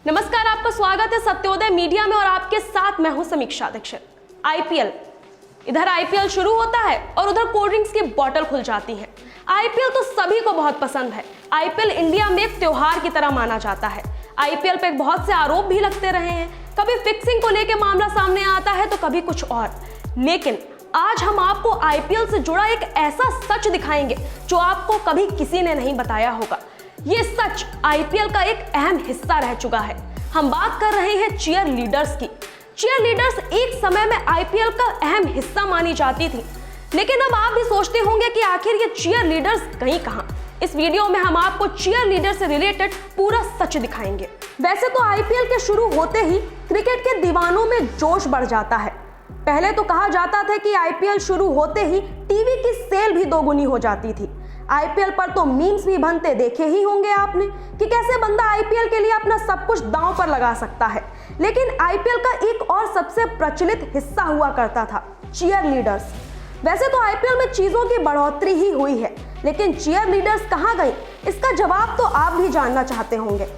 नमस्कार, आपका स्वागत है सत्योदय मीडिया में और आपके साथ मैं हूं समीक्षा दीक्षित। आईपीएल, इधर आईपीएल शुरू होता है और उधर कोल्ड ड्रिंक्स की बोतल खुल जाती है। आईपीएल तो सभी को बहुत पसंद है। आईपीएल इंडिया में एक त्योहार की तरह माना जाता है। आईपीएल पे बहुत से आरोप भी लगते रहे हैं, कभी फिक्सिंग को लेकर मामला सामने आता है तो कभी कुछ और। लेकिन आज हम आपको आईपीएल से जुड़ा एक ऐसा सच दिखाएंगे जो आपको कभी किसी ने नहीं बताया होगा। ये सच आईपीएल का एक अहम हिस्सा रह चुका है। हम बात कर रहे हैं चीयर लीडर्स की। चीयर लीडर्स एक समय में आईपीएल का अहम हिस्सा मानी जाती थी, लेकिन अब आप भी सोचते होंगे कि आखिर ये चीयर लीडर्स गई कहां। इस वीडियो में हम आपको चीयर लीडर से रिलेटेड पूरा सच दिखाएंगे। वैसे तो आईपीएल के शुरू होते ही क्रिकेट के दीवानों में जोश बढ़ जाता है। पहले तो कहा जाता था कि आईपीएल शुरू होते ही टीवी की सेल भी दोगुनी हो जाती थी। आईपीएल पर तो मीम्स भी बनते देखे ही होंगे आपने कि कैसे बंदा आईपीएल के लिए अपना सब कुछ दांव पर लगा सकता है। लेकिन आईपीएल का एक और सबसे प्रचलित हिस्सा हुआ करता था, चीयर लीडर्स। वैसे तो आईपीएल में चीजों की बढ़ोतरी ही हुई है, लेकिन चीयर लीडर्स कहां गई, इसका जवाब तो आप भी जानना चाहते होंगे।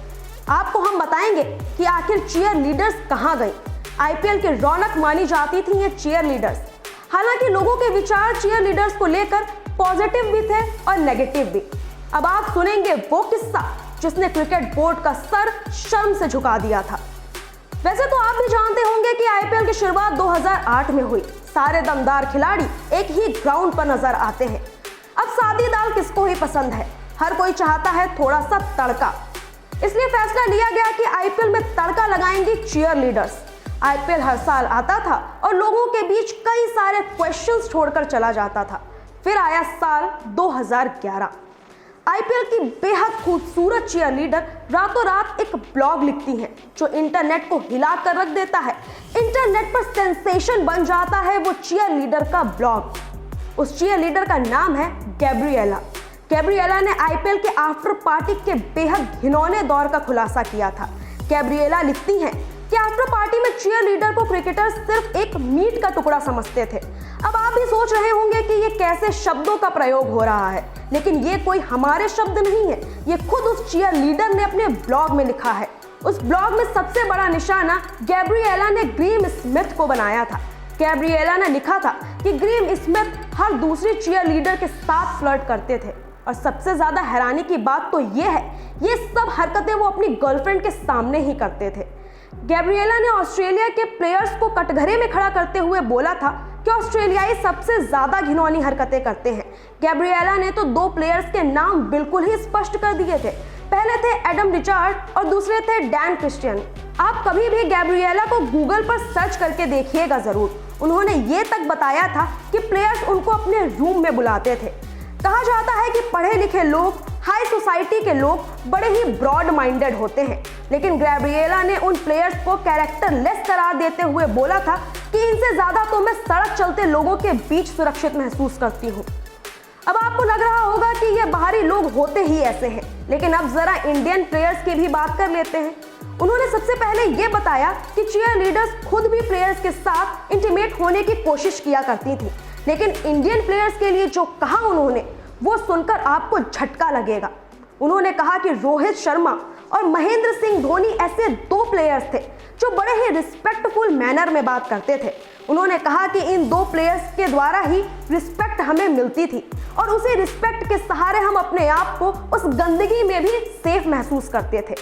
आपको हम बताएंगे कि आखिर चीयर लीडर्स कहां गई। आईपीएल की रौनक मानी जाती थी ये चीयर लीडर्स। हालांकि लोगों के विचार चीयर लीडर्स को लेकर पॉजिटिव भी थे और नेगेटिव भी। अब आप सुनेंगे वो किस्सा जिसने क्रिकेट बोर्ड का सर शर्म से झुका दिया था। वैसे तो आप भी जानते होंगे कि आईपीएल की शुरुआत 2008 में हुई। सारे दमदार खिलाड़ी एक ही ग्राउंड पर नजर आते हैं। अब सादी दाल किसको ही पसंद है, हर कोई चाहता है थोड़ा सा तड़का। इसलिए फैसला लिया गया कि आईपीएल में तड़का लगाएंगे चीयर लीडर्स। आईपीएल हर साल आता था और लोगों के बीच कई सारे क्वेश्चंस छोड़कर चला जाता था। फिर आया साल 2011। आईपीएल की बेहद खूबसूरत चीयर लीडर रातों रात एक ब्लॉग लिखती हैं जो इंटरनेट को हिला कर रख देता है। इंटरनेट पर सेंसेशन बन जाता है वो चीयर लीडर का ब्लॉग। उस चीयर लीडर का नाम है गैब्रिएला। गैब्रिएला ने आईपीएल के आफ्टर पार्टी के बेहद घिनौने दौर का खुलासा किया था। गैब्रिएला लिखती हैं कि आफ्टर पार्टी में चीयर लीडर को क्रिकेटर्स सिर्फ एक मीट का टुकड़ा समझते थे। अब आप भी सोच रहे होंगे कि ये कैसे शब्दों का प्रयोग हो रहा है, लेकिन ये कोई हमारे शब्द नहीं है, ये खुद उस चीयर लीडर ने अपने ब्लॉग में लिखा है। उस ब्लॉग में सबसे बड़ा निशाना गैब्रिएला ने ग्रीम स्मिथ को बनाया था। गैब्रिएला ने लिखा था कि ग्रीम स्मिथ हर दूसरी चीयर लीडर के साथ फ्लर्ट करते थे और सबसे ज्यादा हैरानी की बात तो ये है, ये सब हरकतें वो अपनी गर्लफ्रेंड के सामने ही करते थे। गैब्रिएला ने ऑस्ट्रेलिया के प्लेयर्स को कटघरे में खड़ा करते हुए बोला था कि ऑस्ट्रेलियाई सबसे ज्यादा घिनौनी हरकतें करते हैं। गैब्रिएला ने तो दो प्लेयर्स के नाम बिल्कुल ही स्पष्ट कर दिए थे। पहले थे एडम रिचार्ड और दूसरे थे डैन क्रिस्टियन। आप कभी भी गैब्रिएला को गूगल पर सर्च करके देखिएगा जरूर। उन्होंने ये तक बताया था कि प्लेयर्स उनको अपने रूम में बुलाते थे। कहा जाता है कि पढ़े लिखे लोग, हाई सोसाइटी के लोग बड़े ही ब्रॉड माइंडेड होते हैं, लेकिन गैब्रिएला ने उन प्लेयर्स को कैरेक्टरलेस करार देते हुए बोला था कि इनसे ज्यादा तो मैं सड़क चलते लोगों के बीच सुरक्षित महसूस करती हूँ। अब आपको लग रहा होगा कि ये बाहरी लोग होते ही ऐसे हैं, लेकिन अब जरा इंडियन प्लेयर्स की भी बात कर लेते हैं। उन्होंने सबसे पहले ये बताया कि चीयर लीडर्स खुद भी प्लेयर्स के साथ इंटीमेट होने की कोशिश किया करती थी, लेकिन इंडियन प्लेयर्स के लिए जो कहा उन्होंने वो सुनकर आपको झटका लगेगा। उन्होंने कहा कि रोहित शर्मा और महेंद्र सिंह धोनी ऐसे दो प्लेयर्स थे जो बड़े ही रिस्पेक्टफुल मैनर में बात करते थे। उन्होंने कहा कि इन दो प्लेयर्स के द्वारा ही रिस्पेक्ट हमें मिलती थी और उसी रिस्पेक्ट के सहारे हम अपने आप को उस गंदगी में भी सेफ महसूस करते थे।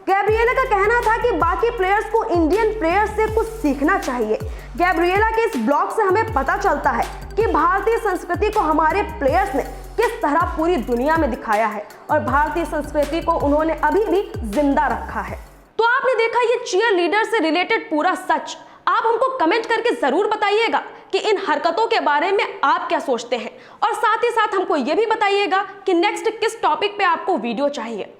गैब्रिएला का कहना था कि बाकी प्लेयर्स को इंडियन प्लेयर्स से कुछ सीखना चाहिए। गैब्रिएला के इस ब्लॉग से हमें पता चलता है कि भारतीय संस्कृति को हमारे प्लेयर्स ने किस तरह पूरी दुनिया में दिखाया है और भारतीय संस्कृति को उन्होंने अभी भी जिंदा रखा है। तो आपने देखा ये चीयर लीडर से रिलेटेड पूरा सच। आप हमको कमेंट करके जरूर बताइएगा कि इन हरकतों के बारे में आप क्या सोचते हैं और साथ ही साथ हमको ये भी बताइएगा कि नेक्स्ट किस टॉपिक पे आपको वीडियो चाहिए।